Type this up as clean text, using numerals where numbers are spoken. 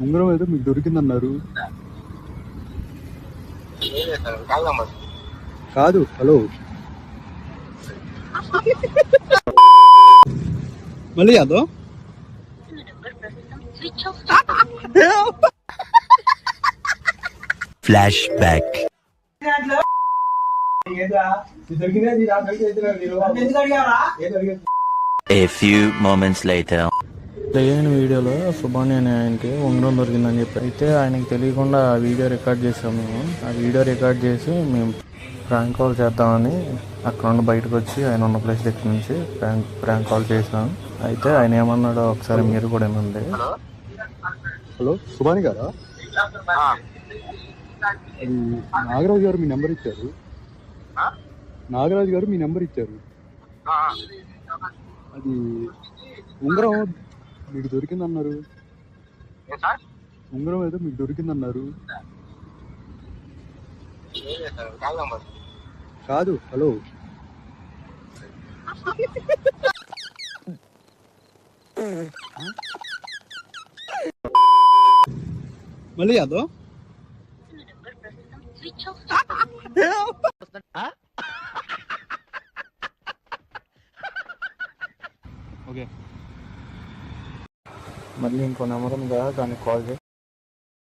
ఉంగరం ఏదో మీకు దొరికిందన్నారు. కాదు, హలో. మళ్ళీ Yadav flash back. A few moments later. తెలియని వీడియోలో సుబాని అనే ఆయనకి ఉంగరం దొరికిందని చెప్పి అయితే ఆయనకి తెలియకుండా ఆ వీడియో రికార్డ్ చేసాము. మేము ఆ వీడియో రికార్డ్ చేసి మేము ప్రాంక్ కాల్ చేద్దామని అక్కడ నుండి బయటకు వచ్చి ఆయన ఉన్న ప్లేస్ దగ్గర నుంచి ప్రాంక్ కాల్ చేసాం. అయితే ఆయన ఏమన్నాడో ఒకసారి మీరు కూడా ఏమండి. హలో, సుబాని గారా? అది నాగరాజు గారు మీ నెంబర్ ఇచ్చారు. నాగరాజు గారు మీ నెంబర్ ఇచ్చారు. అది ఉంగరం మీకు దొరికిందన్నారు. ఉంగరం ఏదో మీకు దొరికిందన్నారు. కాదు, హలో. మళ్ళీ యాదవ్ ఓకే. మళ్ళీ ఇంకో నెంబర్ ఉందా, దానికి కాల్ చేసి